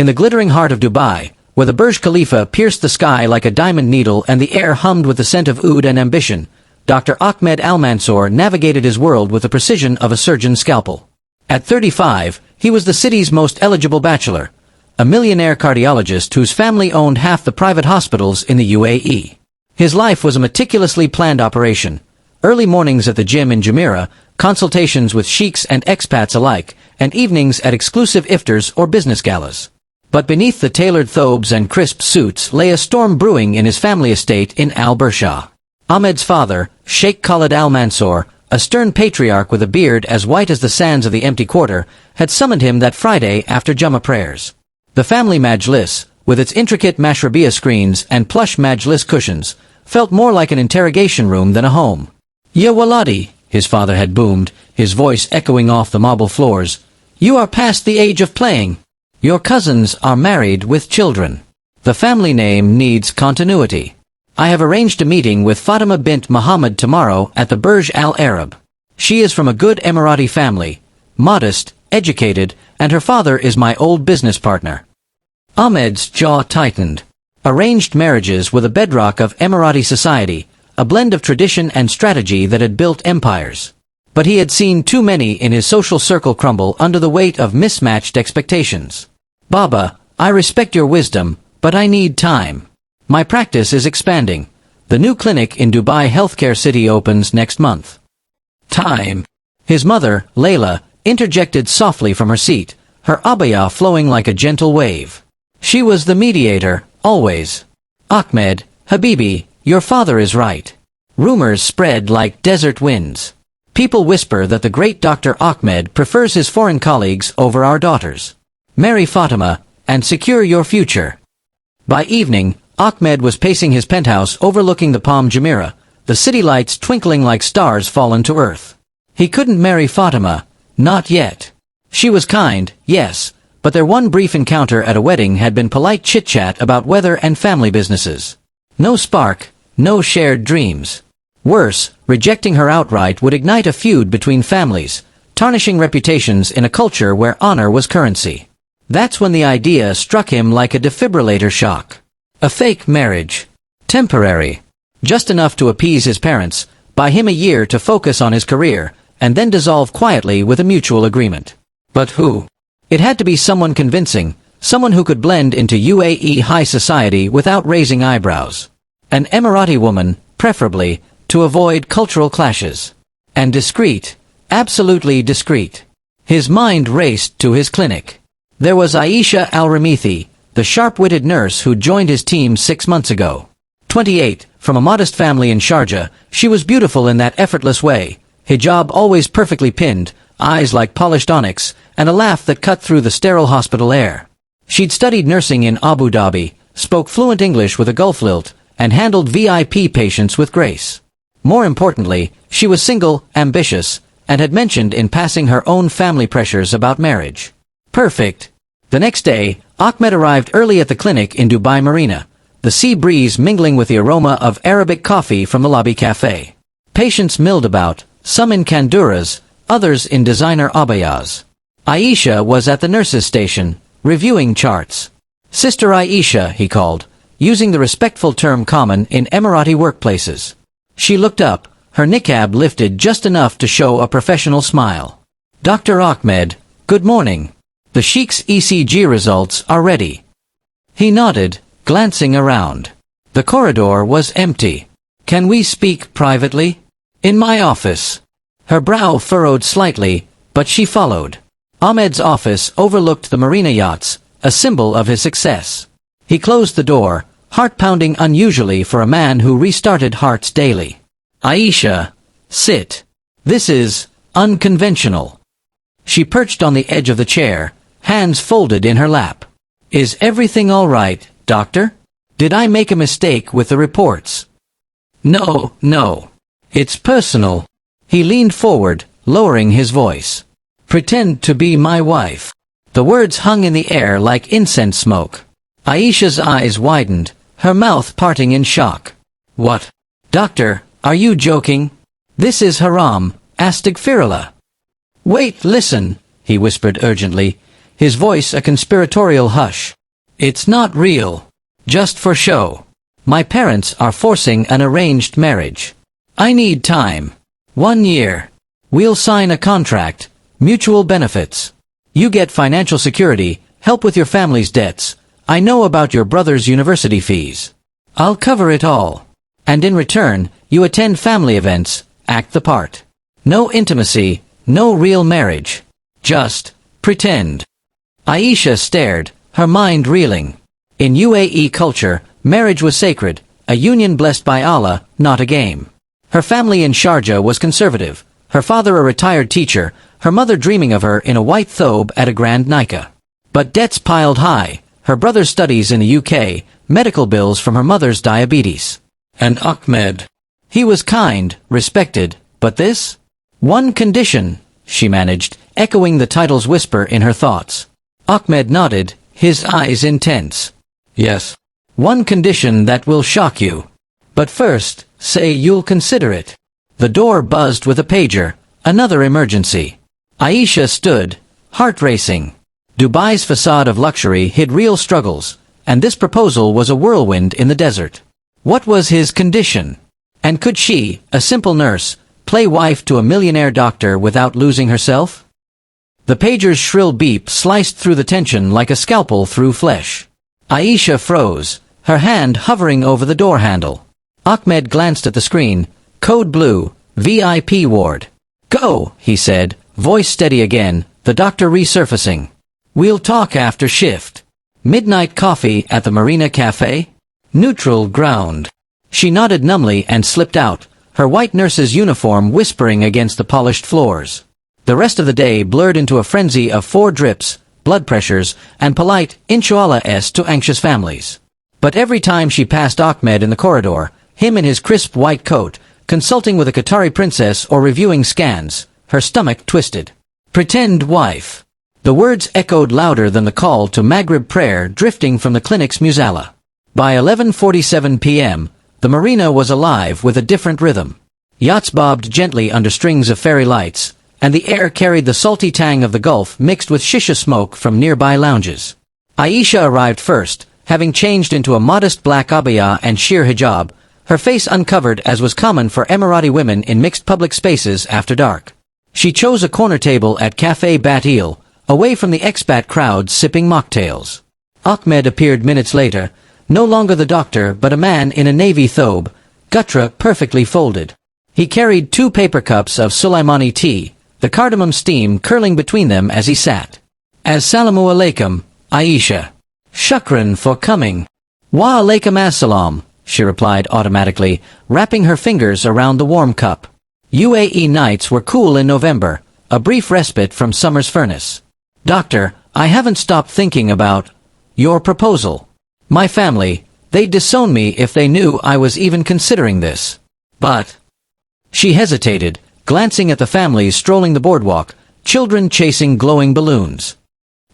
In the glittering heart of Dubai, where the Burj Khalifa pierced the sky like a diamond needle and the air hummed with the scent of oud and ambition, Dr. Ahmed Al-Mansour navigated his world with the precision of a surgeon's scalpel. At 35, he was the city's most eligible bachelor, a millionaire cardiologist whose family owned half the private hospitals in the UAE. His life was a meticulously planned operation. Early mornings at the gym in Jumeirah, consultations with sheiks and expats alike, and evenings at exclusive iftars or business galas. But beneath the tailored thobes and crisp suits lay a storm brewing in his family estate in Al-Bursha. Ahmed's father, Sheikh Khalid Al-Mansour, a stern patriarch with a beard as white as the sands of the empty quarter, had summoned him that Friday after Jummah prayers. The family majlis, with its intricate mashrabiyah screens and plush majlis cushions, felt more like an interrogation room than a home. "Ya Waladi," his father had boomed, his voice echoing off the marble floors, "you are past the age of playing. Your cousins are married with children. The family name needs continuity. I have arranged a meeting with Fatima bint Muhammad tomorrow at the Burj Al Arab. She is from a good Emirati family, modest, educated, and her father is my old business partner." Ahmed's jaw tightened. Arranged marriages were the bedrock of Emirati society, a blend of tradition and strategy that had built empires. But he had seen too many in his social circle crumble under the weight of mismatched expectations. "Baba, I respect your wisdom, but I need time. My practice is expanding. The new clinic in Dubai Healthcare City opens next month." "Time." His mother, Layla, interjected softly from her seat, her abaya flowing like a gentle wave. She was the mediator, always. "Ahmed, Habibi, your father is right." Rumors spread like desert winds. People whisper that the great Dr. Ahmed prefers his foreign colleagues over our daughters. Marry Fatima, and secure your future. By evening, Ahmed was pacing his penthouse overlooking the Palm Jumeirah, the city lights twinkling like stars fallen to earth. He couldn't marry Fatima, not yet. She was kind, yes, but their one brief encounter at a wedding had been polite chit-chat about weather and family businesses. No spark, no shared dreams. Worse, rejecting her outright would ignite a feud between families, tarnishing reputations in a culture where honor was currency. That's when the idea struck him like a defibrillator shock. A fake marriage. Temporary. Just enough to appease his parents, buy him a year to focus on his career, and then dissolve quietly with a mutual agreement. But who? It had to be someone convincing, someone who could blend into UAE high society without raising eyebrows. An Emirati woman, preferably, to avoid cultural clashes. And discreet, absolutely discreet. His mind raced to his clinic. There was Aisha Al-Ramithi, the sharp-witted nurse who joined his team 6 months ago. 28, from a modest family in Sharjah, she was beautiful in that effortless way, hijab always perfectly pinned, eyes like polished onyx, and a laugh that cut through the sterile hospital air. She'd studied nursing in Abu Dhabi, spoke fluent English with a Gulf lilt, and handled VIP patients with grace. More importantly, she was single, ambitious, and had mentioned in passing her own family pressures about marriage. Perfect. The next day, Ahmed arrived early at the clinic in Dubai Marina, the sea breeze mingling with the aroma of Arabic coffee from the lobby cafe. Patients milled about, some in kanduras, others in designer abayas. Aisha was at the nurses' station, reviewing charts. "Sister Aisha," he called, using the respectful term common in Emirati workplaces. She looked up, her niqab lifted just enough to show a professional smile. "Dr. Ahmed, good morning. The Sheikh's ECG results are ready." He nodded, glancing around. The corridor was empty. "Can we speak privately?" "In my office." Her brow furrowed slightly, but she followed. Ahmed's office overlooked the marina yachts, a symbol of his success. He closed the door, heart pounding unusually for a man who restarted hearts daily. "Aisha, sit. This is unconventional." She perched on the edge of the chair, hands folded in her lap. "Is everything all right, doctor? Did I make a mistake with the reports?" No. It's personal." He leaned forward, lowering his voice. "Pretend to be my wife." The words hung in the air like incense smoke. Aisha's eyes widened, her mouth parting in shock. "What? Doctor, are you joking? This is haram, astaghfirullah." "Wait, listen," he whispered urgently, his voice a conspiratorial hush. "It's not real. Just for show. My parents are forcing an arranged marriage. I need time. 1 year. We'll sign a contract. Mutual benefits. You get financial security, help with your family's debts. I know about your brother's university fees. I'll cover it all. And in return, you attend family events, act the part. No intimacy, no real marriage. Just pretend." Aisha stared, her mind reeling. In UAE culture, marriage was sacred, a union blessed by Allah, not a game. Her family in Sharjah was conservative, her father a retired teacher, her mother dreaming of her in a white thobe at a grand nikah. But debts piled high, her brother's studies in the UK, medical bills from her mother's diabetes. And Ahmed. He was kind, respected, but this? "One condition," she managed, echoing the title's whisper in her thoughts. Ahmed nodded, his eyes intense. "Yes. One condition that will shock you. But first, say you'll consider it." The door buzzed with a pager, another emergency. Aisha stood, heart racing. Dubai's facade of luxury hid real struggles, and this proposal was a whirlwind in the desert. What was his condition? And could she, a simple nurse, play wife to a millionaire doctor without losing herself? The pager's shrill beep sliced through the tension like a scalpel through flesh. Aisha froze, her hand hovering over the door handle. Ahmed glanced at the screen. Code blue, VIP ward. "Go," he said, voice steady again, the doctor resurfacing. "We'll talk after shift. Midnight coffee at the Marina Cafe?" Neutral ground. She nodded numbly and slipped out, her white nurse's uniform whispering against the polished floors. The rest of the day blurred into a frenzy of 4 drips, blood pressures, and polite inshallah-s to anxious families. But every time she passed Ahmed in the corridor, him in his crisp white coat, consulting with a Qatari princess or reviewing scans, her stomach twisted. "Pretend wife." The words echoed louder than the call to Maghrib prayer drifting from the clinic's musalla. By 11:47 p.m., the marina was alive with a different rhythm. Yachts bobbed gently under strings of fairy lights, and the air carried the salty tang of the Gulf mixed with shisha smoke from nearby lounges. Aisha arrived first, having changed into a modest black abaya and sheer hijab, her face uncovered as was common for Emirati women in mixed public spaces after dark. She chose a corner table at Café Bat Il, away from the expat crowd sipping mocktails. Ahmed appeared minutes later, no longer the doctor but a man in a navy thobe, gutra perfectly folded. He carried 2 paper cups of Sulaimani tea, the cardamom steam curling between them as he sat. "Assalamu alaikum, Aisha." "Shukran for coming." "Wa alaikum assalam," she replied automatically, wrapping her fingers around the warm cup. UAE nights were cool in November, a brief respite from summer's furnace. "Doctor, I haven't stopped thinking about your proposal. My family, they'd disown me if they knew I was even considering this. But..." She hesitated, glancing at the families strolling the boardwalk, children chasing glowing balloons.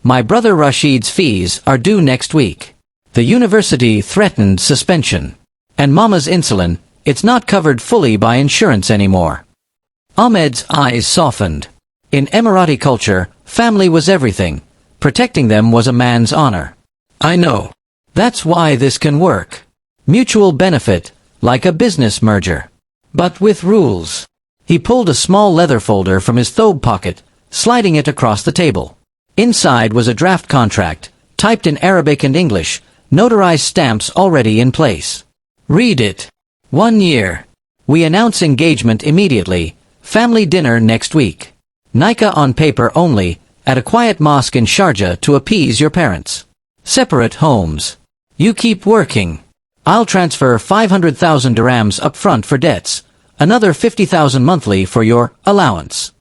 "My brother Rashid's fees are due next week. The university threatened suspension. And Mama's insulin, it's not covered fully by insurance anymore." Ahmed's eyes softened. In Emirati culture, family was everything. Protecting them was a man's honor. "I know. That's why this can work. Mutual benefit, like a business merger. But with rules." He pulled a small leather folder from his thobe pocket, sliding it across the table. Inside was a draft contract, typed in Arabic and English, notarized stamps already in place. "Read it. 1 year. We announce engagement immediately. Family dinner next week. Nikah on paper only, at a quiet mosque in Sharjah to appease your parents. Separate homes. You keep working. I'll transfer 500,000 dirhams up front for debts, another 50,000 monthly for your allowance."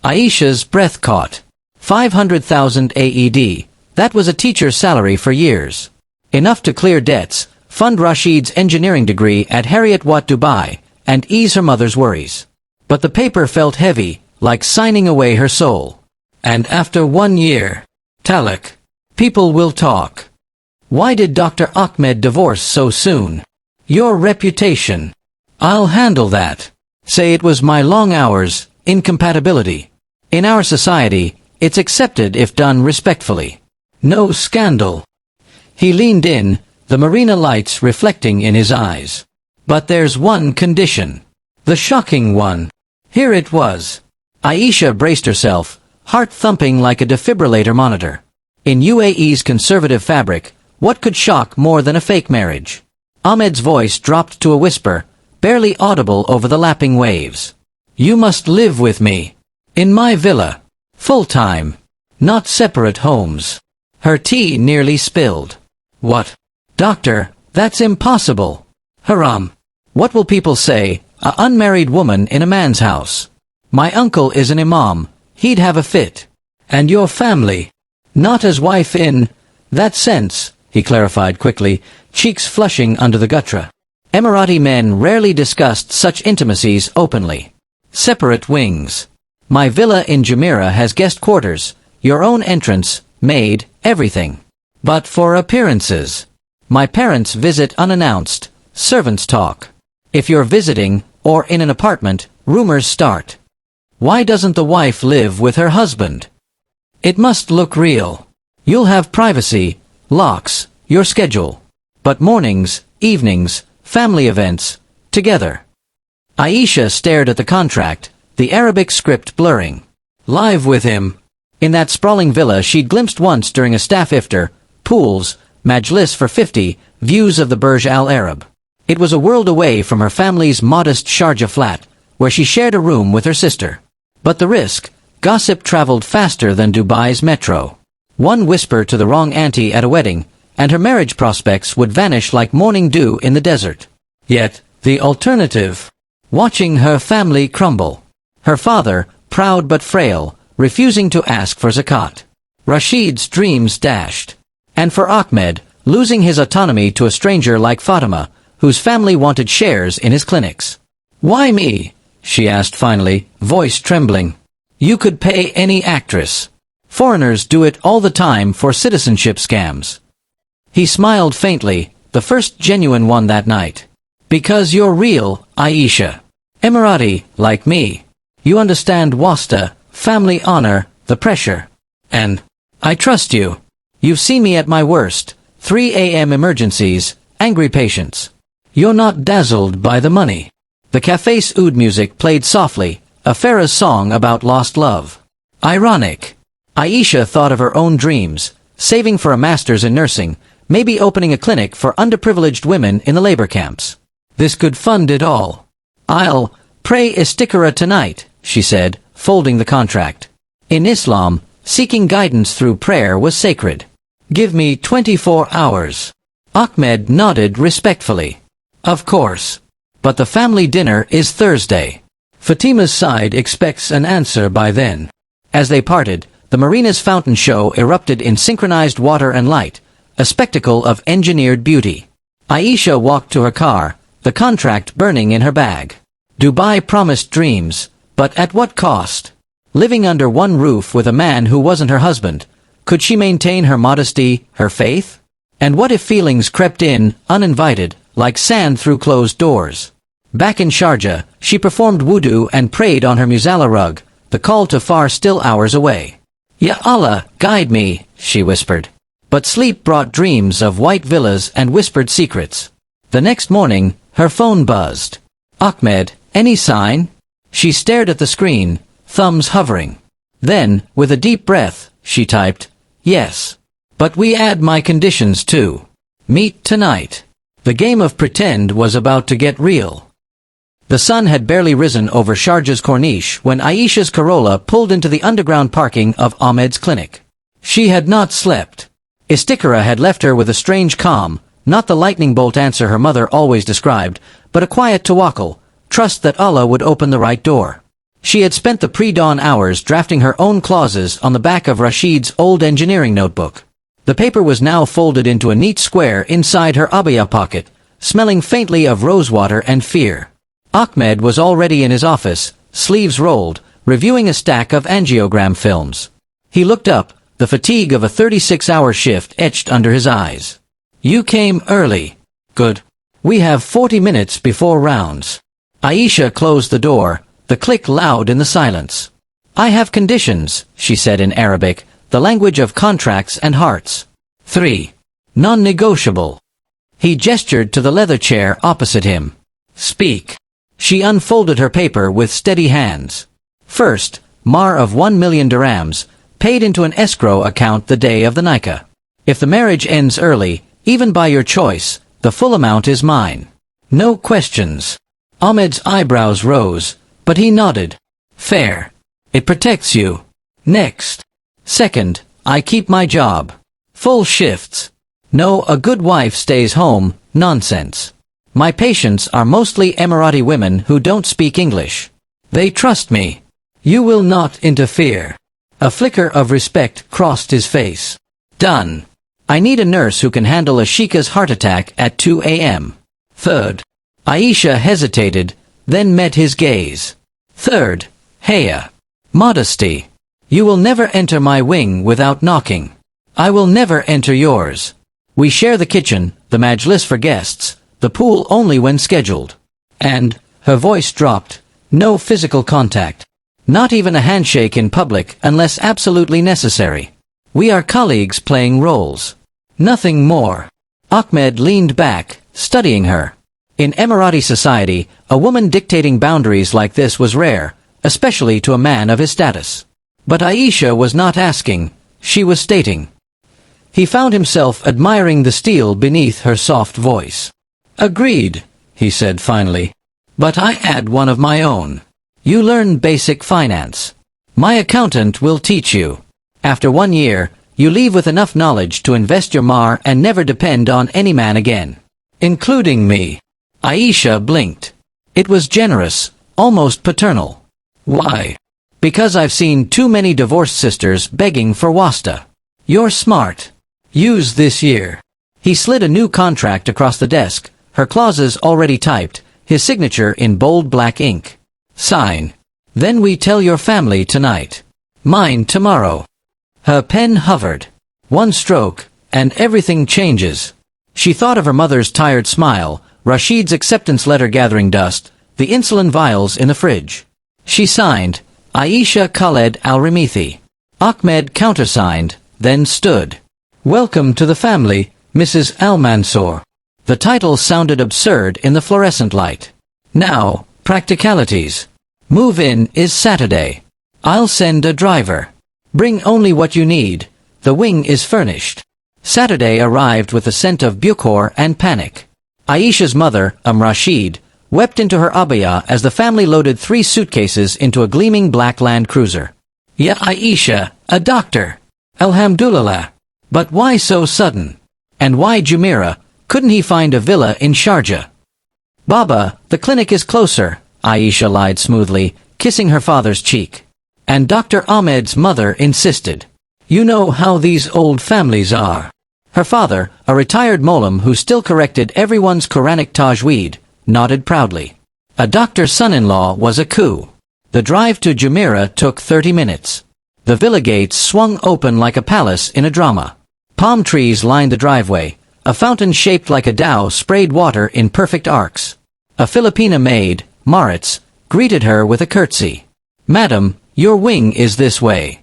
Aisha's breath caught. 500,000 AED, that was a teacher's salary for years. Enough to clear debts, fund Rashid's engineering degree at Harriet Watt Dubai, and ease her mother's worries. But the paper felt heavy, like signing away her soul. "And after 1 year, talak, people will talk. Why did Dr. Ahmed divorce so soon? Your reputation. I'll handle that. Say it was my long hours, incompatibility. In our society, It's accepted if done respectfully. No scandal. He leaned in, the marina lights reflecting in his eyes. But there's one condition. The shocking one. Here it was. Aisha braced herself, heart thumping like a defibrillator monitor. In UAE's conservative fabric, what could shock more than a fake marriage? Ahmed's voice dropped to a whisper, barely audible over the lapping waves. You must live with me. In my villa. Full-time. Not separate homes. Her tea nearly spilled. What? Doctor, that's impossible. Haram. What will people say, a unmarried woman in a man's house? My uncle is an imam, he'd have a fit. And your family? Not as wife in that sense, he clarified quickly, cheeks flushing under the gutra. Emirati men rarely discussed such intimacies openly. Separate wings. My villa in Jumeirah has guest quarters, your own entrance, maid, everything. But for appearances. My parents visit unannounced, servants talk. If you're visiting, or in an apartment, rumors start. Why doesn't the wife live with her husband? It must look real. You'll have privacy, locks, your schedule. But mornings, evenings, family events, together. Aisha stared at the contract, the Arabic script blurring. Live with him. In that sprawling villa she'd glimpsed once during a staff iftar, pools, majlis for 50, views of the Burj Al Arab. It was a world away from her family's modest Sharjah flat, where she shared a room with her sister. But the risk, gossip traveled faster than Dubai's metro. One whisper to the wrong auntie at a wedding, and her marriage prospects would vanish like morning dew in the desert. Yet, the alternative. Watching her family crumble. Her father, proud but frail, refusing to ask for zakat. Rashid's dreams dashed. And for Ahmed, losing his autonomy to a stranger like Fatima, whose family wanted shares in his clinics. Why me? She asked finally, voice trembling. You could pay any actress. Foreigners do it all the time for citizenship scams. He smiled faintly, the first genuine one that night. Because you're real, Aisha. Emirati, like me. You understand wasta, family honor, the pressure. And I trust you. You've seen me at my worst, 3 a.m. emergencies, angry patients. You're not dazzled by the money. The cafe's oud music played softly, a Farah's song about lost love. Ironic. Aisha thought of her own dreams, saving for a master's in nursing, maybe opening a clinic for underprivileged women in the labor camps. This could fund it all. I'll pray istikhara tonight, she said, folding the contract. In Islam, seeking guidance through prayer was sacred. Give me 24 hours. Ahmed nodded respectfully. Of course. But the family dinner is Thursday. Fatima's side expects an answer by then. As they parted, the marina's fountain show erupted in synchronized water and light, a spectacle of engineered beauty. Aisha walked to her car, the contract burning in her bag. Dubai promised dreams, but at what cost? Living under one roof with a man who wasn't her husband, could she maintain her modesty, her faith? And what if feelings crept in, uninvited, like sand through closed doors? Back in Sharjah, she performed wudu and prayed on her musalla rug, the call to far still hours away. Ya Allah, guide me, she whispered. But sleep brought dreams of white villas and whispered secrets. The next morning, her phone buzzed. Ahmed, any sign? She stared at the screen, thumbs hovering. Then, with a deep breath, she typed, yes. But we add my conditions too. Meet tonight. The game of pretend was about to get real. The sun had barely risen over Sharjah's Corniche when Aisha's Corolla pulled into the underground parking of Ahmed's clinic. She had not slept. Istikhara had left her with a strange calm, not the lightning bolt answer her mother always described, but a quiet tawakkul, trust that Allah would open the right door. She had spent the pre-dawn hours drafting her own clauses on the back of Rashid's old engineering notebook. The paper was now folded into a neat square inside her abaya pocket, smelling faintly of rosewater and fear. Ahmed was already in his office, sleeves rolled, reviewing a stack of angiogram films. He looked up, the fatigue of a 36-hour shift etched under his eyes. You came early. Good. We have 40 minutes before rounds. Aisha closed the door, the click loud in the silence. I have conditions, she said in Arabic, the language of contracts and hearts. 3. Non-negotiable. He gestured to the leather chair opposite him. Speak. She unfolded her paper with steady hands. First, mahr of 1 million dirhams, paid into an escrow account the day of the nikah. If the marriage ends early, even by your choice, the full amount is mine. No questions. Ahmed's eyebrows rose, but he nodded. Fair. It protects you. Next. Second, I keep my job. Full shifts. No, a good wife stays home, nonsense. My patients are mostly Emirati women who don't speak English. They trust me. You will not interfere. A flicker of respect crossed his face. Done. I need a nurse who can handle a Sheikah's heart attack at 2 a.m. Third. Aisha hesitated, then met his gaze. Third. Haya. Modesty. You will never enter my wing without knocking. I will never enter yours. We share the kitchen, the majlis for guests, the pool only when scheduled. And, her voice dropped, no physical contact. Not even a handshake in public unless absolutely necessary. We are colleagues playing roles. Nothing more. Ahmed leaned back, studying her. In Emirati society, a woman dictating boundaries like this was rare, especially to a man of his status. But Aisha was not asking, she was stating. He found himself admiring the steel beneath her soft voice. Agreed, he said finally. But I add one of my own. You learn basic finance. My accountant will teach you. After 1 year, you leave with enough knowledge to invest your mahr and never depend on any man again. Including me. Aisha blinked. It was generous, almost paternal. Why? Because I've seen too many divorced sisters begging for wasta. You're smart. Use this year. He slid a new contract across the desk, her clauses already typed, his signature in bold black ink. Sign. Then we tell your family tonight. Mine tomorrow. Her pen hovered. One stroke, and everything changes. She thought of her mother's tired smile, Rashid's acceptance letter gathering dust, the insulin vials in the fridge. She signed, Aisha Khaled Al-Ramithi. Ahmed countersigned, then stood. Welcome to the family, Mrs. Al-Mansour. The title sounded absurd in the fluorescent light. Now, practicalities. Move-in is Saturday. I'll send a driver. Bring only what you need. The wing is furnished. Saturday arrived with a scent of bucor and panic. Aisha's mother, Rashid, wept into her abaya as the family loaded 3 suitcases into a gleaming black Land Cruiser. Ya Aisha, a doctor. Alhamdulillah. But why so sudden? And why Jumeirah? Couldn't he find a villa in Sharjah? Baba, the clinic is closer, Aisha lied smoothly, kissing her father's cheek. And Dr. Ahmed's mother insisted. You know how these old families are. Her father, a retired Molam who still corrected everyone's Quranic tajweed, nodded proudly. A doctor's son-in-law was a coup. The drive to Jumeirah took 30 minutes. The villa gates swung open like a palace in a drama. Palm trees lined the driveway. A fountain shaped like a dhow sprayed water in perfect arcs. A Filipina maid, Maritz, greeted her with a curtsy. Madam, your wing is this way.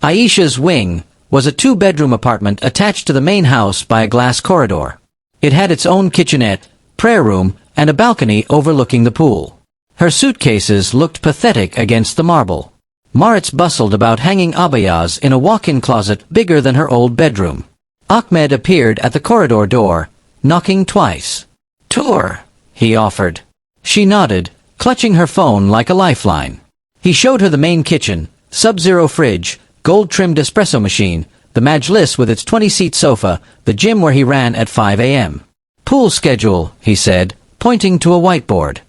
Aisha's wing was a 2-bedroom apartment attached to the main house by a glass corridor. It had its own kitchenette, prayer room, and a balcony overlooking the pool. Her suitcases looked pathetic against the marble. Maritz bustled about hanging abayas in a walk-in closet bigger than her old bedroom. Ahmed appeared at the corridor door, knocking twice. Tour, he offered. She nodded, clutching her phone like a lifeline. He showed her the main kitchen, sub-zero fridge, gold-trimmed espresso machine, the majlis with its 20-seat sofa, the gym where he ran at 5 a.m. Pool schedule, he said, pointing to a whiteboard.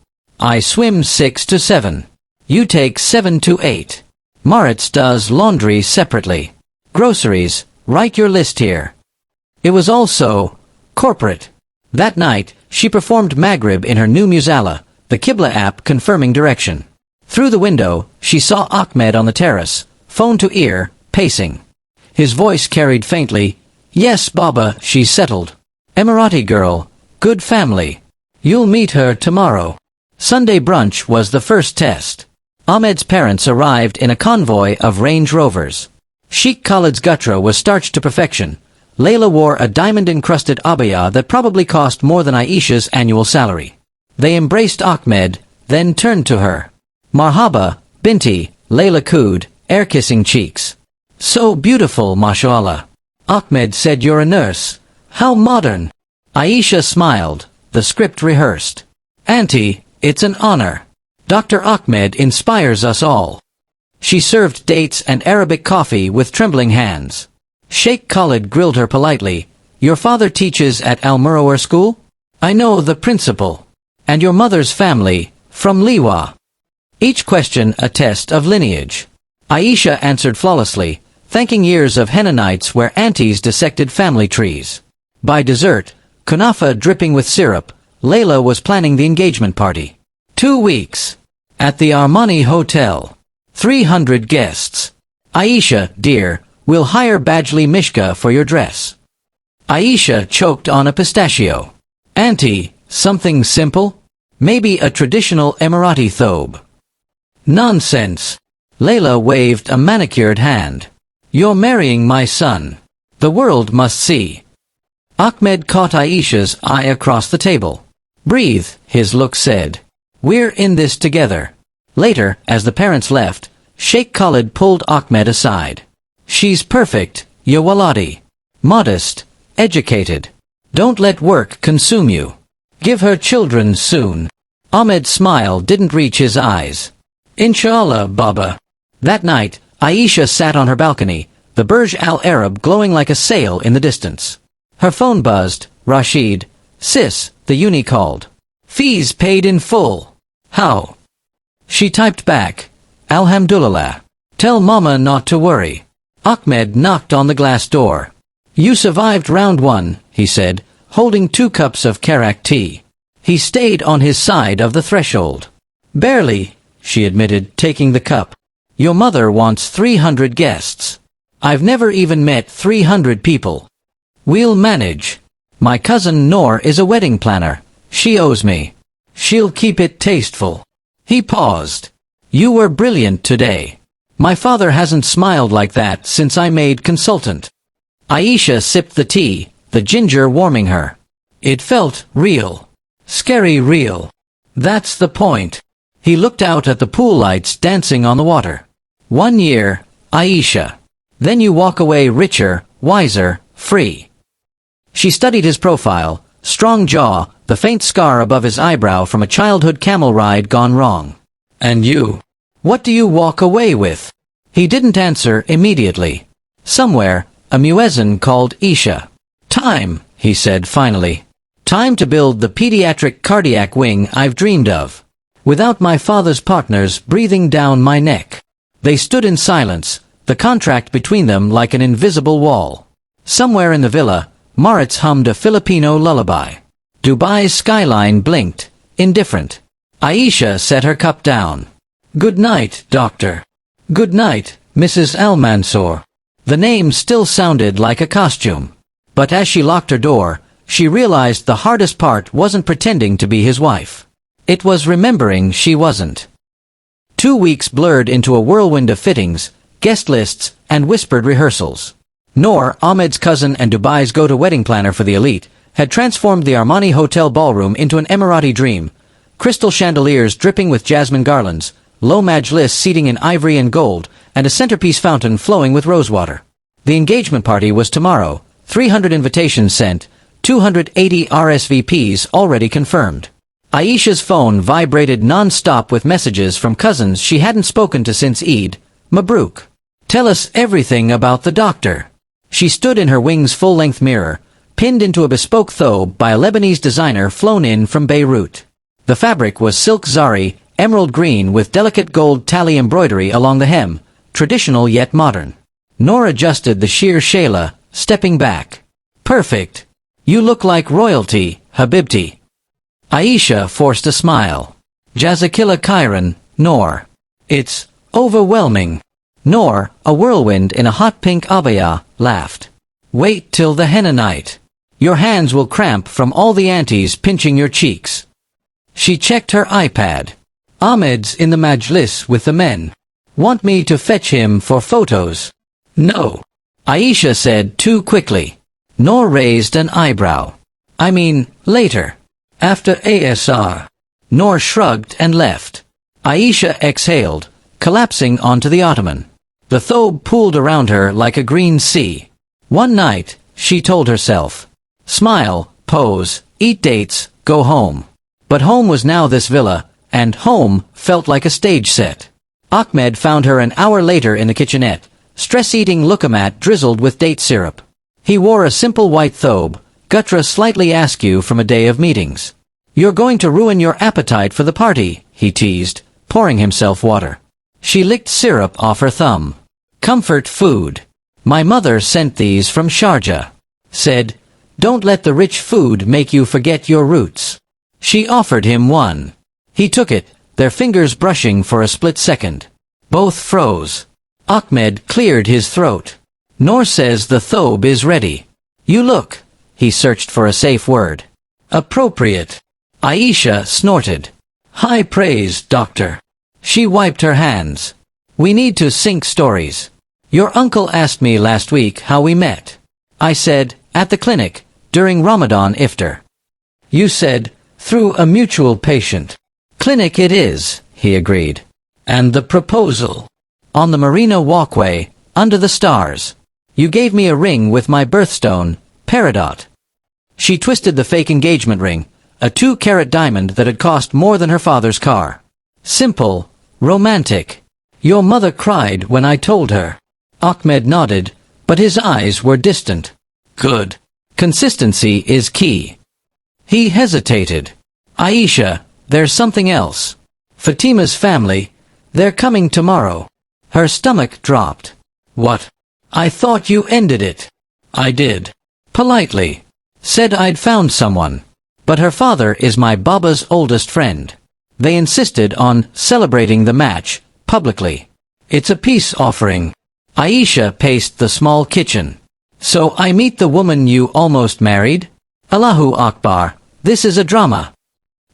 I swim 6 to 7. You take 7 to 8. Maritz does laundry separately. Groceries, write your list here. It was also corporate. That night, she performed Maghrib in her new Musalla, the Qibla app confirming direction. Through the window, she saw Ahmed on the terrace, phone to ear, pacing. His voice carried faintly, Yes, Baba, she settled. Emirati girl, good family. You'll meet her tomorrow. Sunday brunch was the first test. Ahmed's parents arrived in a convoy of Range Rovers. Sheikh Khalid's gutra was starched to perfection. Layla wore a diamond-encrusted abaya that probably cost more than Aisha's annual salary. They embraced Ahmed, then turned to her. Marhaba, Binti, Layla cooed, air-kissing cheeks. So beautiful, mashallah. Ahmed said, you're a nurse. How modern. Aisha smiled, the script rehearsed. Auntie, it's an honor. Dr. Ahmed inspires us all. She served dates and Arabic coffee with trembling hands. Sheikh Khalid grilled her politely. Your father teaches at Al-Murawar school? I know the principal. And your mother's family, from Liwa. Each question a test of lineage. Aisha answered flawlessly, thanking years of henna nights where aunties dissected family trees. By dessert, kunafa dripping with syrup, Layla was planning the engagement party. 2 weeks. At the Armani Hotel. 300 guests. Aisha, dear, we'll hire Bajli Mishka for your dress. Aisha choked on a pistachio. Auntie, something simple? Maybe a traditional Emirati thobe. Nonsense. Layla waved a manicured hand. You're marrying my son. The world must see. Ahmed caught Aisha's eye across the table. Breathe, his look said. We're in this together. Later, as the parents left, Sheikh Khalid pulled Ahmed aside. She's perfect, ya waladi. Modest, educated. Don't let work consume you. Give her children soon. Ahmed's smile didn't reach his eyes. Inshallah, Baba. That night, Aisha sat on her balcony, the Burj Al Arab glowing like a sail in the distance. Her phone buzzed. Rashid. Sis, the uni called. Fees paid in full. How? She typed back. Alhamdulillah. Tell Mama not to worry. Ahmed knocked on the glass door. You survived round 1, he said, holding 2 cups of Karak tea. He stayed on his side of the threshold. Barely, she admitted, taking the cup. Your mother wants 300 guests. I've never even met 300 people. We'll manage. My cousin Noor is a wedding planner. She owes me. She'll keep it tasteful. He paused. You were brilliant today. My father hasn't smiled like that since I made consultant. Aisha sipped the tea, the ginger warming her. It felt real. Scary real. That's the point. He looked out at the pool lights dancing on the water. 1 year, Aisha. Then you walk away richer, wiser, free. She studied his profile, strong jaw, the faint scar above his eyebrow from a childhood camel ride gone wrong. And you? What do you walk away with? He didn't answer immediately. Somewhere, a muezzin called Isha. Time, he said finally. Time to build the pediatric cardiac wing I've dreamed of. Without my father's partners breathing down my neck. They stood in silence, the contract between them like an invisible wall. Somewhere in the villa, Moritz hummed a Filipino lullaby. Dubai's skyline blinked, indifferent. Aisha set her cup down. Good night, doctor. Good night, Mrs. Al-Mansour. The name still sounded like a costume. But as she locked her door, she realized the hardest part wasn't pretending to be his wife. It was remembering she wasn't. 2 weeks blurred into a whirlwind of fittings, guest lists, and whispered rehearsals. Noor, Ahmed's cousin and Dubai's go-to wedding planner for the elite, had transformed the Armani Hotel ballroom into an Emirati dream. Crystal chandeliers dripping with jasmine garlands, low majlis seating in ivory and gold, and a centerpiece fountain flowing with rosewater. The engagement party was tomorrow, 300 invitations sent, 280 RSVPs already confirmed. Aisha's phone vibrated non-stop with messages from cousins she hadn't spoken to since Eid. Mabruk. Tell us everything about the doctor. She stood in her wing's full-length mirror, pinned into a bespoke thobe by a Lebanese designer flown in from Beirut. The fabric was silk zari, emerald green with delicate gold tally embroidery along the hem, traditional yet modern. Noor adjusted the sheer shayla, stepping back. Perfect. You look like royalty, Habibti. Aisha forced a smile. Jazakillah Khairan, Noor. It's overwhelming. Noor, a whirlwind in a hot pink abaya, laughed. Wait till the henna night. Your hands will cramp from all the aunties pinching your cheeks. She checked her iPad. Ahmed's in the majlis with the men. Want me to fetch him for photos? No. Aisha said too quickly. Noor raised an eyebrow. I mean, later. After ASR. Noor shrugged and left. Aisha exhaled, collapsing onto the ottoman. The thobe pooled around her like a green sea. One night, she told herself. Smile, pose, eat dates, go home. But home was now this villa, and home felt like a stage set. Ahmed found her an hour later in the kitchenette, stress-eating lukamat drizzled with date syrup. He wore a simple white thobe, gutra slightly askew from a day of meetings. You're going to ruin your appetite for the party, he teased, pouring himself water. She licked syrup off her thumb. Comfort food. My mother sent these from Sharjah. Said, don't let the rich food make you forget your roots. She offered him one. He took it, their fingers brushing for a split second. Both froze. Ahmed cleared his throat. Noor says the thobe is ready. You look. He searched for a safe word. Appropriate. Aisha snorted. High praise, doctor. She wiped her hands. We need to sync stories. Your uncle asked me last week how we met. I said, at the clinic, during Ramadan iftar. You said, through a mutual patient. Clinic it is, he agreed. And the proposal? On the marina walkway, under the stars. You gave me a ring with my birthstone, peridot. She twisted the fake engagement ring, a 2-carat diamond that had cost more than her father's car. Simple, romantic. Your mother cried when I told her. Ahmed nodded, but his eyes were distant. Good. Consistency is key. He hesitated. Aisha, there's something else. Fatima's family, they're coming tomorrow. Her stomach dropped. What? I thought you ended it. I did. Politely. Said I'd found someone. But her father is my Baba's oldest friend. They insisted on celebrating the match, publicly. It's a peace offering. Aisha paced the small kitchen. So I meet the woman you almost married? Allahu Akbar, this is a drama.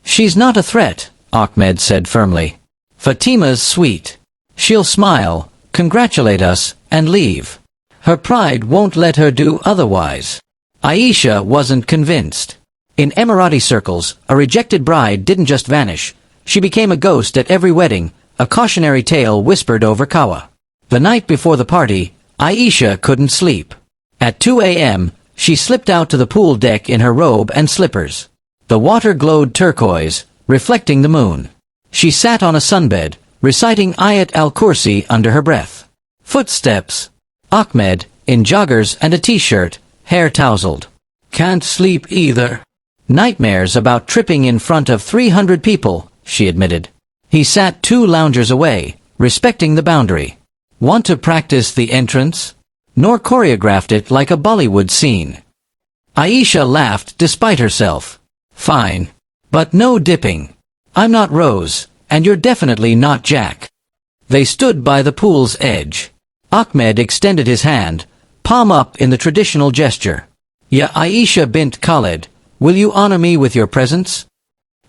She's not a threat, Ahmed said firmly. Fatima's sweet. She'll smile, congratulate us, and leave. Her pride won't let her do otherwise. Aisha wasn't convinced. In Emirati circles, a rejected bride didn't just vanish. She became a ghost at every wedding, a cautionary tale whispered over Kawa. The night before the party, Aisha couldn't sleep. At 2 a.m., she slipped out to the pool deck in her robe and slippers. The water glowed turquoise, reflecting the moon. She sat on a sunbed, reciting Ayat al-Kursi under her breath. Footsteps. Ahmed, in joggers and a t-shirt, hair tousled. Can't sleep either. Nightmares about tripping in front of 300 people, she admitted. He sat 2 loungers away, respecting the boundary. Want to practice the entrance? Noor choreographed it like a Bollywood scene. Aisha laughed despite herself. Fine. But no dipping. I'm not Rose, and you're definitely not Jack. They stood by the pool's edge. Ahmed extended his hand, palm up in the traditional gesture. Ya Aisha bint Khaled, will you honor me with your presence?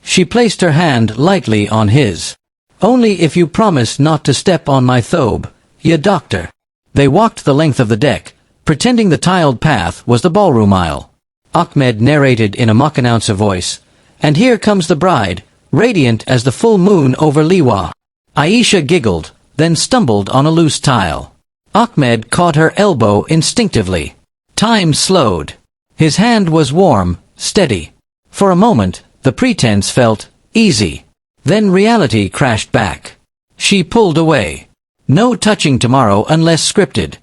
She placed her hand lightly on his. Only if you promise not to step on my thobe, ya doctor. They walked the length of the deck, pretending the tiled path was the ballroom aisle. Ahmed narrated in a mock announcer voice, and here comes the bride, radiant as the full moon over Liwa. Aisha giggled, then stumbled on a loose tile. Ahmed caught her elbow instinctively. Time slowed. His hand was warm, steady. For a moment, the pretense felt easy. Then reality crashed back. She pulled away. No touching tomorrow unless scripted.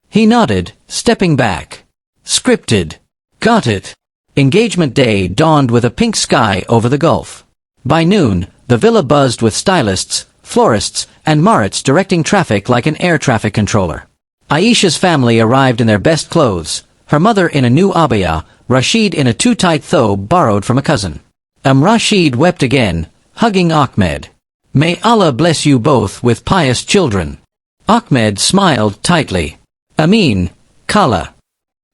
He nodded, stepping back. Scripted. Got it. Engagement day dawned with a pink sky over the Gulf. By noon, the villa buzzed with stylists, florists, and Marits directing traffic like an air traffic controller. Aisha's family arrived in their best clothes, her mother in a new abaya, Rashid in a too-tight thobe borrowed from a cousin. Rashid wept again, hugging Ahmed. May Allah bless you both with pious children. Ahmed smiled tightly. Amin, Kala.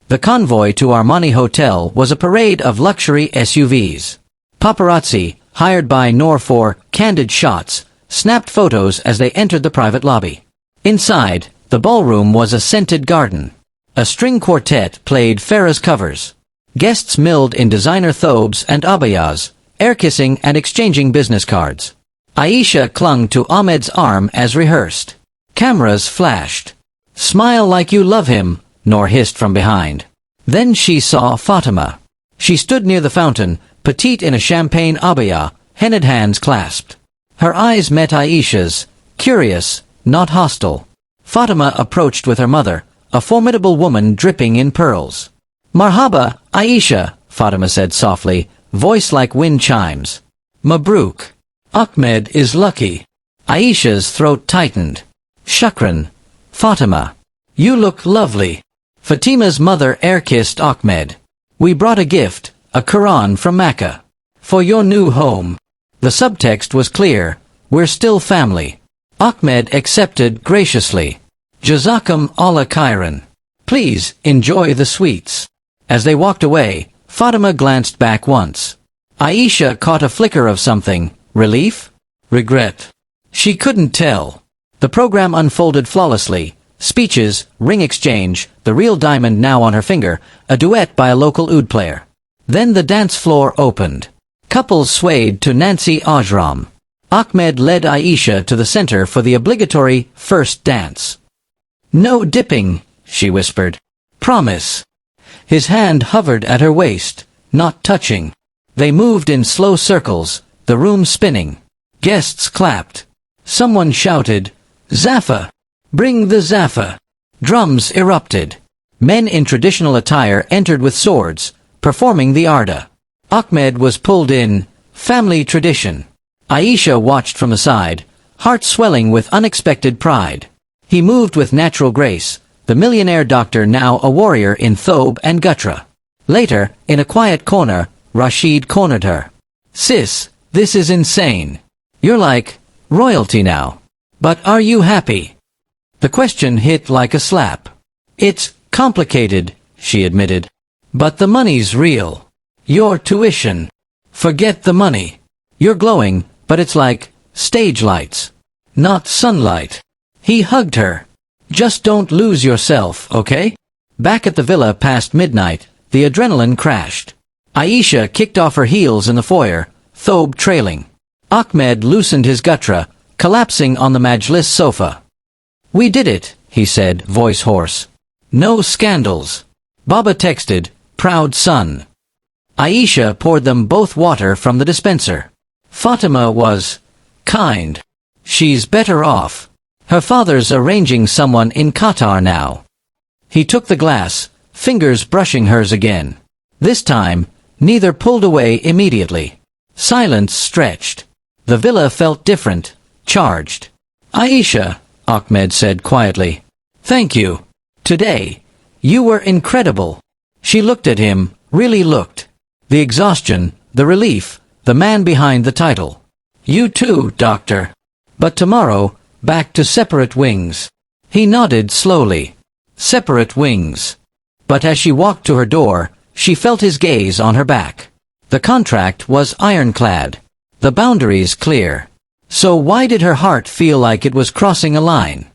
The convoy to Armani Hotel was a parade of luxury SUVs. Paparazzi, hired by Noor for candid shots, snapped photos as they entered the private lobby. Inside, the ballroom was a scented garden. A string quartet played Farah's covers. Guests milled in designer thobes and abayas, air-kissing and exchanging business cards. Aisha clung to Ahmed's arm as rehearsed. Cameras flashed. "Smile like you love him," Noor hissed from behind. Then she saw Fatima. She stood near the fountain, petite in a champagne abaya, henna'd hands clasped. Her eyes met Aisha's, curious, not hostile. Fatima approached with her mother, a formidable woman dripping in pearls. "Marhaba, Aisha," Fatima said softly, voice like wind chimes. "Mabruk. Ahmed is lucky." Aisha's throat tightened. "Shukran, Fatima. You look lovely." Fatima's mother air-kissed Ahmed. "We brought a gift, a Quran from Mecca. For your new home." The subtext was clear. "We're still family." Ahmed accepted graciously. "Jazakum Allah khairan. Please, enjoy the sweets." As they walked away, Fatima glanced back once. Aisha caught a flicker of something. Relief? Regret? She couldn't tell. The program unfolded flawlessly. Speeches, ring exchange, the real diamond now on her finger, a duet by a local oud player. Then the dance floor opened. Couples swayed to Nancy Ajram. Ahmed led Aisha to the center for the obligatory first dance. "No dipping," she whispered. "Promise." His hand hovered at her waist, not touching. They moved in slow circles, the room spinning. Guests clapped. Someone shouted, "Zaffa! Bring the Zaffa!" Drums erupted. Men in traditional attire entered with swords, performing the Arda. Ahmed was pulled in, family tradition. Aisha watched from the side, heart swelling with unexpected pride. He moved with natural grace, the millionaire doctor now a warrior in thobe and gutra. Later, in a quiet corner, Rashid cornered her. "Sis, this is insane. You're like royalty now. But are you happy?" The question hit like a slap. "It's complicated," she admitted. "But the money's real. Your tuition. Forget the money. You're glowing, but it's like stage lights, not sunlight." He hugged her. "Just don't lose yourself, okay?" Back at the villa past midnight, the adrenaline crashed. Aisha kicked off her heels in the foyer, thobe trailing. Ahmed loosened his gutra, collapsing on the majlis sofa. "We did it," he said, voice hoarse. "No scandals." Baba texted, "Proud son." Aisha poured them both water from the dispenser. Fatima was kind. "She's better off. Her father's arranging someone in Qatar now." He took the glass, fingers brushing hers again. This time, neither pulled away immediately. Silence stretched. The villa felt different, charged. "Aisha," Ahmed said quietly. "Thank you. Today, you were incredible." She looked at him, really looked. The exhaustion, the relief, the man behind the title. "You too, doctor. But tomorrow, back to separate wings." He nodded slowly. Separate wings. But as she walked to her door, she felt his gaze on her back. The contract was ironclad. The boundaries clear. So why did her heart feel like it was crossing a line?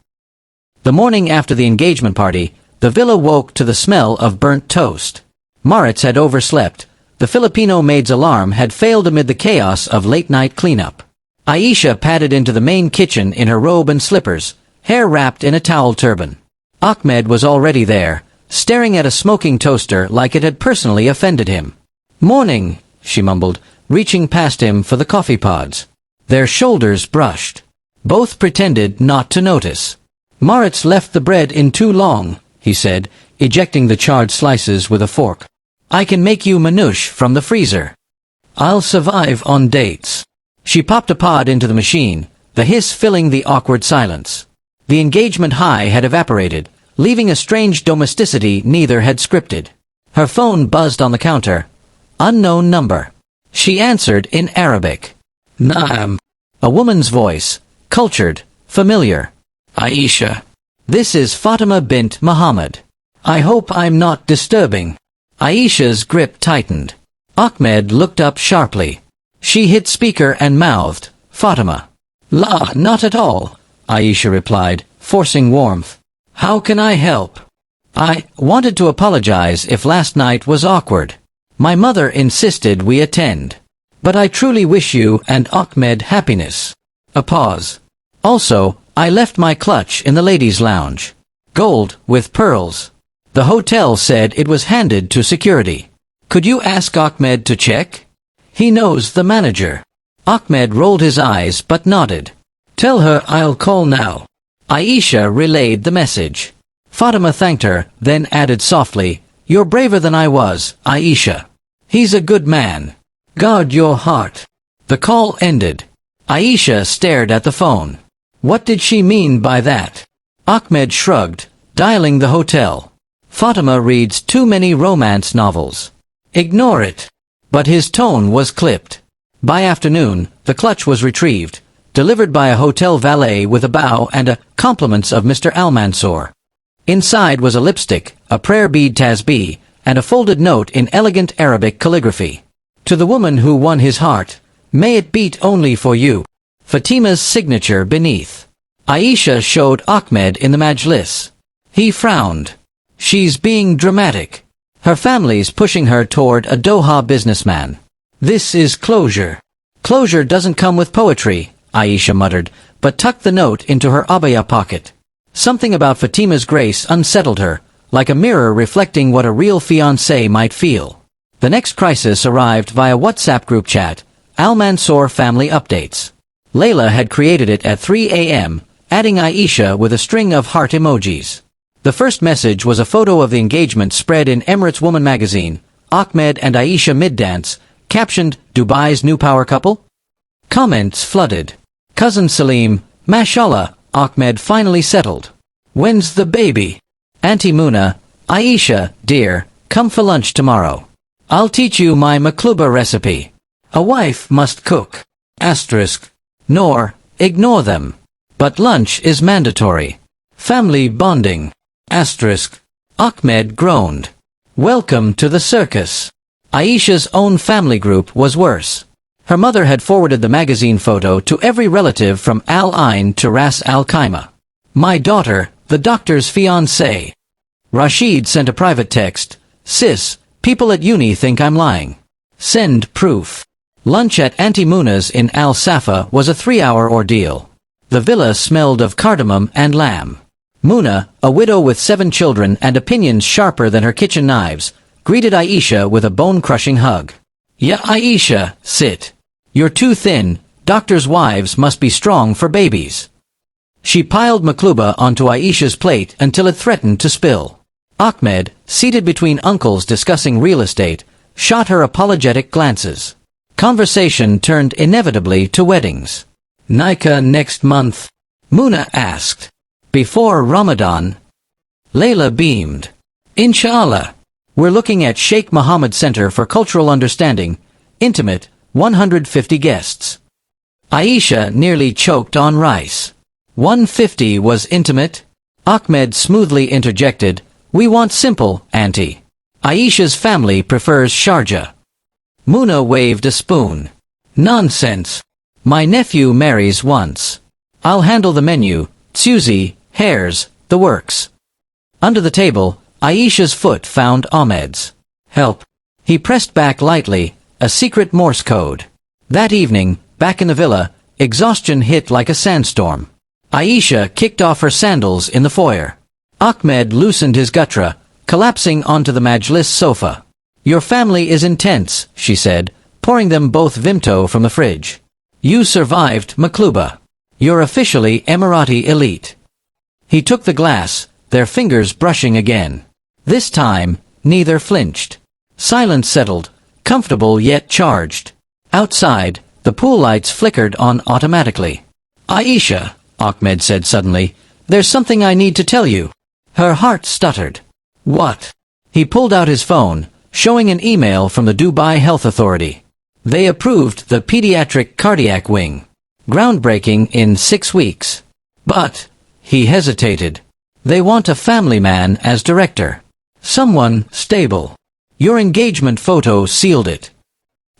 The morning after the engagement party, the villa woke to the smell of burnt toast. Maritz had overslept. The Filipino maid's alarm had failed amid the chaos of late-night cleanup. Aisha padded into the main kitchen in her robe and slippers, hair wrapped in a towel turban. Ahmed was already there, staring at a smoking toaster like it had personally offended him. "Morning," she mumbled, reaching past him for the coffee pods. Their shoulders brushed. Both pretended not to notice. "Maritz left the bread in too long," he said, ejecting the charred slices with a fork. "I can make you manouche from the freezer. I'll survive on dates." She popped a pod into the machine, the hiss filling the awkward silence. The engagement high had evaporated, leaving a strange domesticity neither had scripted. Her phone buzzed on the counter. Unknown number. She answered in Arabic. "Naam." A woman's voice, cultured, familiar. "Aisha. This is Fatima bint Muhammad. I hope I'm not disturbing." Aisha's grip tightened. Ahmed looked up sharply. She hit speaker and mouthed, "Fatima." "La, not at all," Aisha replied, forcing warmth. "How can I help?" "I wanted to apologize if last night was awkward. My mother insisted we attend. But I truly wish you and Ahmed happiness." A pause. "Also, I left my clutch in the ladies' lounge. Gold, with pearls. The hotel said it was handed to security. Could you ask Ahmed to check? He knows the manager." Ahmed rolled his eyes but nodded. "Tell her I'll call now." Aisha relayed the message. Fatima thanked her, then added softly, "You're braver than I was, Aisha. He's a good man. Guard your heart." The call ended. Aisha stared at the phone. What did she mean by that? Ahmed shrugged, dialing the hotel. "Fatima reads too many romance novels. Ignore it." But his tone was clipped. By afternoon, the clutch was retrieved, delivered by a hotel valet with a bow and a compliments of Mr. Al-Mansour. Inside was a lipstick, a prayer bead tasbih, and a folded note in elegant Arabic calligraphy. "To the woman who won his heart, may it beat only for you." Fatima's signature beneath. Aisha showed Ahmed in the majlis. He frowned. "She's being dramatic. Her family's pushing her toward a Doha businessman. This is closure." "Closure doesn't come with poetry," Aisha muttered, but tucked the note into her abaya pocket. Something about Fatima's grace unsettled her, like a mirror reflecting what a real fiancé might feel. The next crisis arrived via WhatsApp group chat, Al-Mansour family updates. Layla had created it at 3 a.m., adding Aisha with a string of heart emojis. The first message was a photo of the engagement spread in Emirates Woman magazine, Ahmed and Aisha mid-dance, captioned, "Dubai's new power couple?" Comments flooded. "Cousin Salim, mashallah, Ahmed finally settled. When's the baby?" Auntie Muna, "Aisha, dear, come for lunch tomorrow. I'll teach you my makluba recipe. A wife must cook." Asterisk. Nor, ignore them. But lunch is mandatory. Family bonding. Asterisk. Ahmed groaned. "Welcome to the circus." Aisha's own family group was worse. Her mother had forwarded the magazine photo to every relative from Al Ain to Ras Al Khaimah. "My daughter, the doctor's fiancée." Rashid sent a private text. "Sis, people at uni think I'm lying. Send proof." Lunch at Auntie Muna's in Al Safa was a 3-hour ordeal. The villa smelled of cardamom and lamb. Muna, a widow with 7 children and opinions sharper than her kitchen knives, greeted Aisha with a bone-crushing hug. "Ya Aisha, sit. You're too thin, doctors' wives must be strong for babies." She piled makluba onto Aisha's plate until it threatened to spill. Ahmed, seated between uncles discussing real estate, shot her apologetic glances. Conversation turned inevitably to weddings. "Nikah next month?" Muna asked. "Before Ramadan?" Layla beamed. "Inshallah. We're looking at Sheikh Mohammed Center for Cultural Understanding. Intimate, 150 guests." Aisha nearly choked on rice. 150 was intimate? Ahmed smoothly interjected, "We want simple, auntie. Aisha's family prefers Sharjah." Muna waved a spoon. "Nonsense. My nephew marries once. I'll handle the menu, tsuzi, hairs, the works." Under the table, Aisha's foot found Ahmed's. "Help." He pressed back lightly, a secret Morse code. That evening, back in the villa, exhaustion hit like a sandstorm. Aisha kicked off her sandals in the foyer. Ahmed loosened his gutra, collapsing onto the majlis sofa. "Your family is intense," she said, pouring them both Vimto from the fridge. "You survived Makluba. You're officially Emirati elite." He took the glass, their fingers brushing again. This time, neither flinched. Silence settled, comfortable yet charged. Outside, the pool lights flickered on automatically. "Aisha," Ahmed said suddenly, "there's something I need to tell you." Her heart stuttered. "What?" He pulled out his phone, showing an email from the Dubai Health Authority. They approved the pediatric cardiac wing. Groundbreaking in 6 weeks. But, he hesitated. They want a family man as director. Someone stable. Your engagement photo sealed it.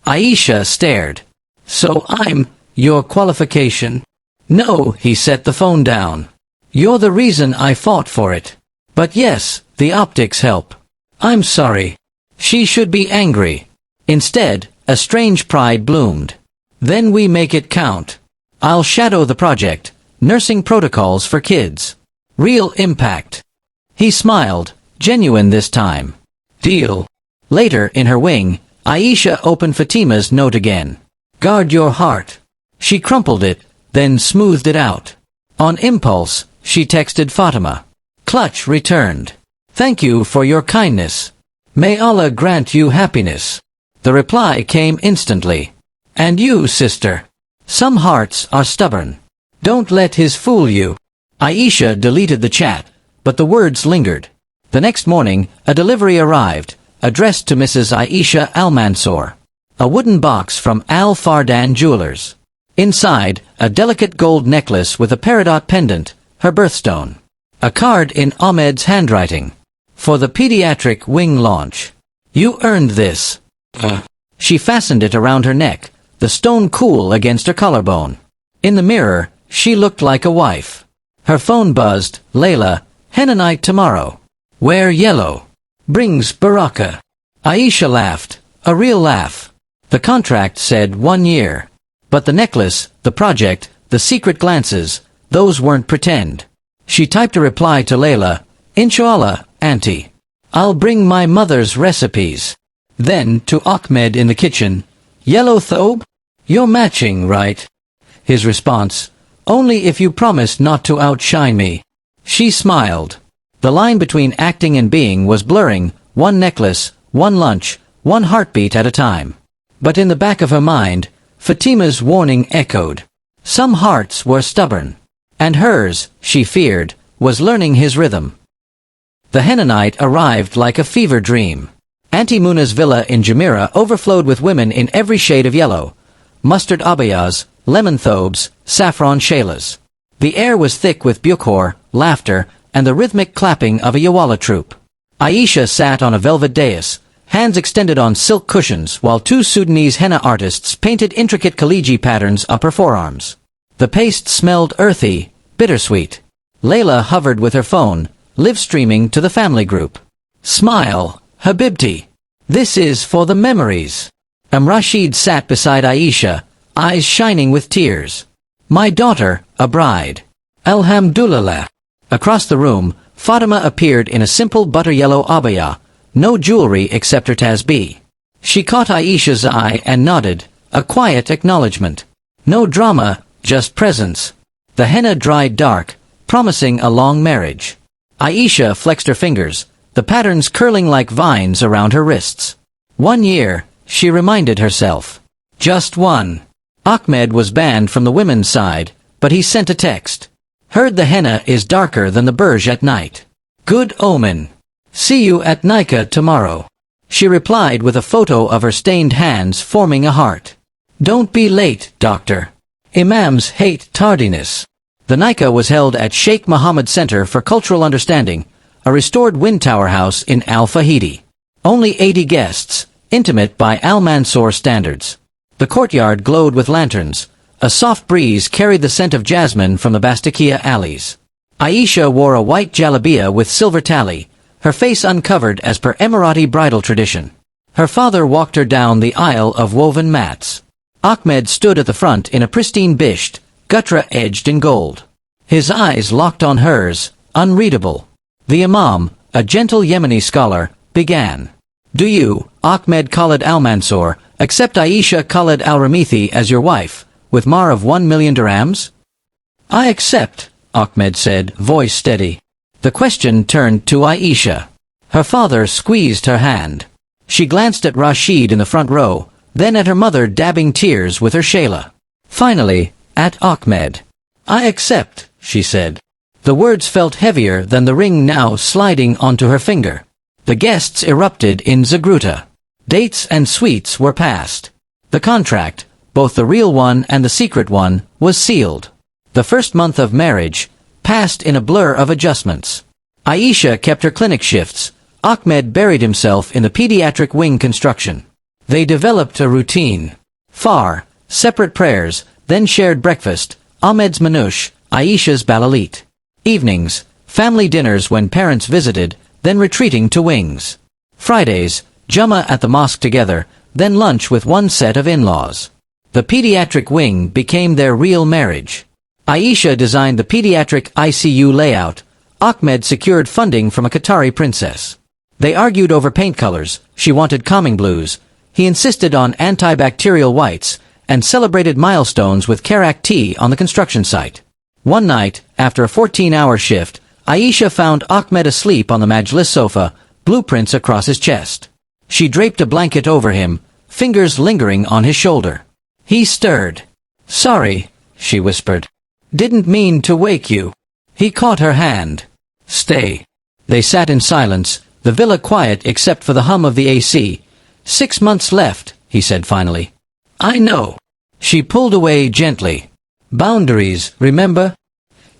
Aisha stared. So I'm your qualification? No, he set the phone down. You're the reason I fought for it. But yes, the optics help. I'm sorry. She should be angry. Instead, a strange pride bloomed. Then we make it count. I'll shadow the project, nursing protocols for kids. Real impact. He smiled, genuine this time. Deal. Later, in her wing, Aisha opened Fatima's note again. Guard your heart. She crumpled it, then smoothed it out. On impulse, she texted Fatima. Clutch returned. Thank you for your kindness. May Allah grant you happiness. The reply came instantly. And you, sister. Some hearts are stubborn. Don't let his fool you. Aisha deleted the chat, but the words lingered. The next morning, a delivery arrived, addressed to Mrs. Aisha Al-Mansour. A wooden box from Al-Fardan Jewelers. Inside, a delicate gold necklace with a peridot pendant, her birthstone. A card in Ahmed's handwriting. For the pediatric wing launch. You earned this. She fastened it around her neck, the stone cool against her collarbone. In the mirror, she looked like a wife. Her phone buzzed. Layla, henna night tomorrow. Wear yellow. Brings baraka. Aisha laughed, a real laugh. The contract said 1 year. But the necklace, the project, the secret glances, those weren't pretend. She typed a reply to Layla, Inshallah, Auntie. I'll bring my mother's recipes. Then, to Ahmed in the kitchen, Yellow thobe? You're matching, right? His response, only if you promise not to outshine me. She smiled. The line between acting and being was blurring, one necklace, one lunch, one heartbeat at a time. But in the back of her mind, Fatima's warning echoed. Some hearts were stubborn. And hers, she feared, was learning his rhythm. The henna night arrived like a fever dream. Auntie Muna's villa in Jumeirah overflowed with women in every shade of yellow. Mustard abayas, lemon thobes, saffron shaylas. The air was thick with bukhor, laughter, and the rhythmic clapping of a Yawala troupe. Aisha sat on a velvet dais, hands extended on silk cushions while 2 Sudanese henna artists painted intricate kaliji patterns up her forearms. The paste smelled earthy, bittersweet. Layla hovered with her phone, live-streaming to the family group. Smile, Habibti. This is for the memories. Rashid sat beside Aisha, eyes shining with tears. My daughter, a bride. Alhamdulillah. Across the room, Fatima appeared in a simple butter-yellow abaya, no jewelry except her tasbih. She caught Aisha's eye and nodded, a quiet acknowledgement. No drama, just presence. The henna dried dark, promising a long marriage. Aisha flexed her fingers, the patterns curling like vines around her wrists. 1 year, she reminded herself. Just 1. Ahmed was banned from the women's side, but he sent a text. Heard the henna is darker than the burj at night. Good omen. See you at Nika tomorrow. She replied with a photo of her stained hands forming a heart. Don't be late, doctor. Imams hate tardiness. The Nika was held at Sheikh Mohammed Center for Cultural Understanding, a restored wind tower house in Al-Fahidi. Only 80 guests, intimate by Al-Mansour standards. The courtyard glowed with lanterns. A soft breeze carried the scent of jasmine from the Bastakia alleys. Aisha wore a white jalabia with silver tali, her face uncovered as per Emirati bridal tradition. Her father walked her down the aisle of woven mats. Ahmed stood at the front in a pristine bisht, gutra edged in gold. His eyes locked on hers, unreadable. The Imam, a gentle Yemeni scholar, began. Do you, Ahmed Khalid Al-Mansour, accept Aisha Khalid Al-Ramithi as your wife, with mahr of 1 million dirhams? I accept, Ahmed said, voice steady. The question turned to Aisha. Her father squeezed her hand. She glanced at Rashid in the front row, then at her mother dabbing tears with her shayla. Finally, at Ahmed. I accept, she said. The words felt heavier than the ring now sliding onto her finger. The guests erupted in Zagruta. Dates and sweets were passed. The contract, both the real one and the secret one, was sealed. The first month of marriage passed in a blur of adjustments. Aisha kept her clinic shifts. Ahmed buried himself in the pediatric wing construction. They developed a routine. Far, Separate prayers, then shared breakfast, Ahmed's manouche, Aisha's balalit. Evenings, family dinners when parents visited, then retreating to wings. Fridays, Jummah at the mosque together, then lunch with one set of in-laws. The pediatric wing became their real marriage. Aisha designed the pediatric ICU layout. Ahmed secured funding from a Qatari princess. They argued over paint colors. She wanted calming blues. He insisted on antibacterial whites, and celebrated milestones with Karak tea on the construction site. One night, after a 14-hour shift, Aisha found Ahmed asleep on the Majlis sofa, blueprints across his chest. She draped a blanket over him, fingers lingering on his shoulder. He stirred. "Sorry," she whispered. "Didn't mean to wake you." He caught her hand. "Stay." They sat in silence, the villa quiet except for the hum of the AC. "6 months left," he said finally. "I know." She pulled away gently. "Boundaries, remember?"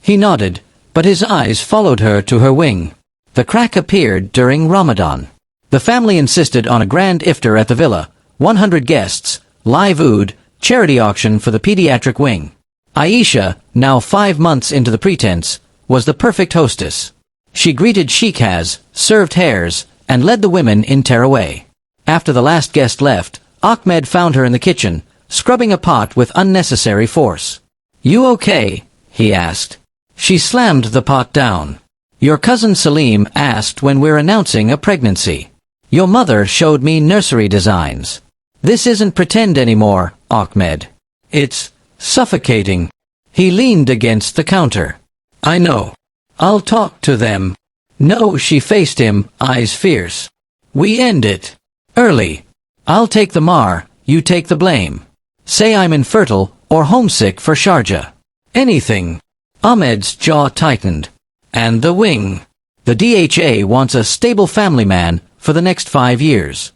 He nodded, but his eyes followed her to her wing. The crack appeared during Ramadan. The family insisted on a grand iftar at the villa, 100 guests, live oud, charity auction for the pediatric wing. Aisha, now 5 months into the pretense, was the perfect hostess. She greeted sheikhs, served hairs, and led the women in tearaway. After the last guest left, Ahmed found her in the kitchen, scrubbing a pot with unnecessary force. "You okay?" he asked. She slammed the pot down. "Your cousin Salim asked when we're announcing a pregnancy. Your mother showed me nursery designs. This isn't pretend anymore, Ahmed. It's suffocating." He leaned against the counter. "I know. I'll talk to them." "No," she faced him, eyes fierce. "We end it. Early. I'll take the mar, you take the blame. Say I'm infertile, or homesick for Sharjah. Anything." Ahmed's jaw tightened. "And the wing. The DHA wants a stable family man for the next 5 years.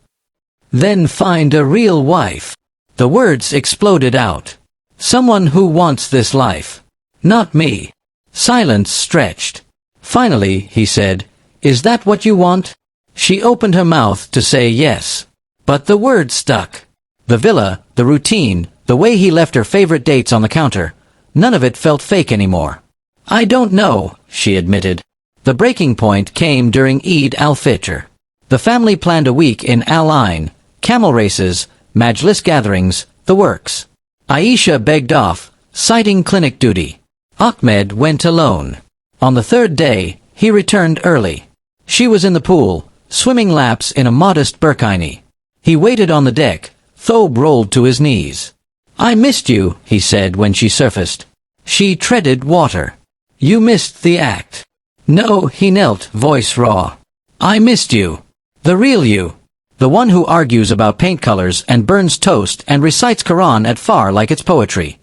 Then find a real wife." The words exploded out. "Someone who wants this life. Not me." Silence stretched. Finally, he said, "Is that what you want?" She opened her mouth to say yes. But the word stuck. The villa, the routine, the way he left her favorite dates on the counter, none of it felt fake anymore. "I don't know," she admitted. The breaking point came during Eid al-Fitr. The family planned a week in Al Ain, camel races, Majlis gatherings, the works. Aisha begged off, citing clinic duty. Ahmed went alone. On the 3rd day, he returned early. She was in the pool, swimming laps in a modest burkini. He waited on the deck, thobe rolled to his knees. "I missed you," he said when she surfaced. She treaded water. "You missed the act." "No," he knelt, voice raw. "I missed you. The real you. The one who argues about paint colors and burns toast and recites Quran at far like it's poetry."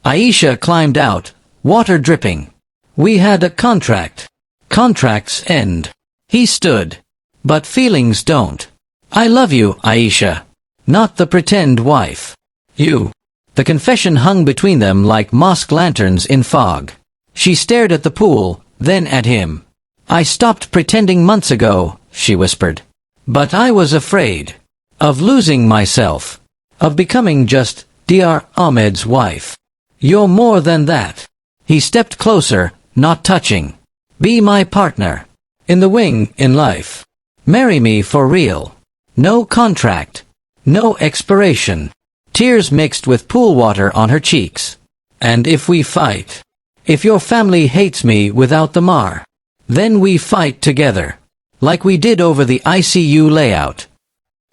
Aisha climbed out, water dripping. "We had a contract. Contracts end." He stood. "But feelings don't. I love you, Aisha. Not the pretend wife. You." The confession hung between them like mosque lanterns in fog. She stared at the pool, then at him. "I stopped pretending months ago," she whispered. "But I was afraid. Of losing myself. Of becoming just Dr. Ahmed's wife. You're more than that." He stepped closer, not touching. "Be my partner. In the wing, in life. Marry me for real. No contract. No expiration." Tears mixed with pool water on her cheeks. "And if we fight? If your family hates me without the mar? Then we fight together. Like we did over the ICU layout."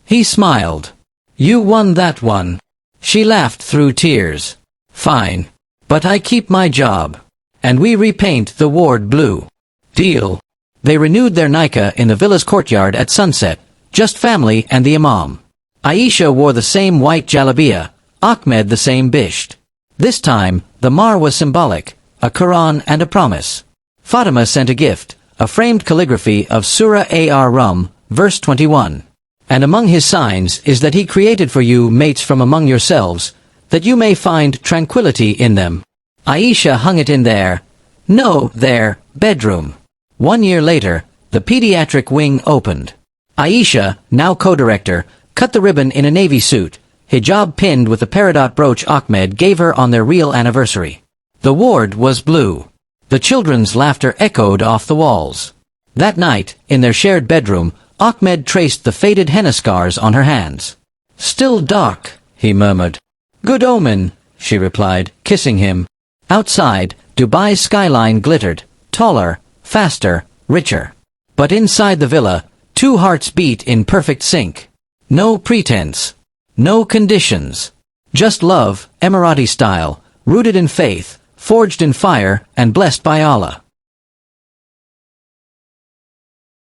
He smiled. "You won that one." She laughed through tears. "Fine. But I keep my job. And we repaint the ward blue. Deal." They renewed their nikah in the villa's courtyard at sunset, just family and the imam. Aisha wore the same white jalabia, Ahmed the same bisht. This time, the mar was symbolic, a Quran and a promise. Fatima sent a gift, a framed calligraphy of Surah Ar-Rum, verse 21. "And among his signs is that he created for you mates from among yourselves, that you may find tranquility in them." Aisha hung it in their bedroom. 1 year later, the pediatric wing opened. Aisha, now co-director, cut the ribbon in a navy suit, hijab pinned with the peridot brooch Ahmed gave her on their real anniversary. The ward was blue. The children's laughter echoed off the walls. That night, in their shared bedroom, Ahmed traced the faded henna scars on her hands. "Still dark," he murmured. "Good omen," she replied, kissing him. Outside, Dubai's skyline glittered, taller, faster, richer. But inside the villa, two hearts beat in perfect sync. No pretense. No conditions. Just love, Emirati style, rooted in faith, forged in fire, and blessed by Allah.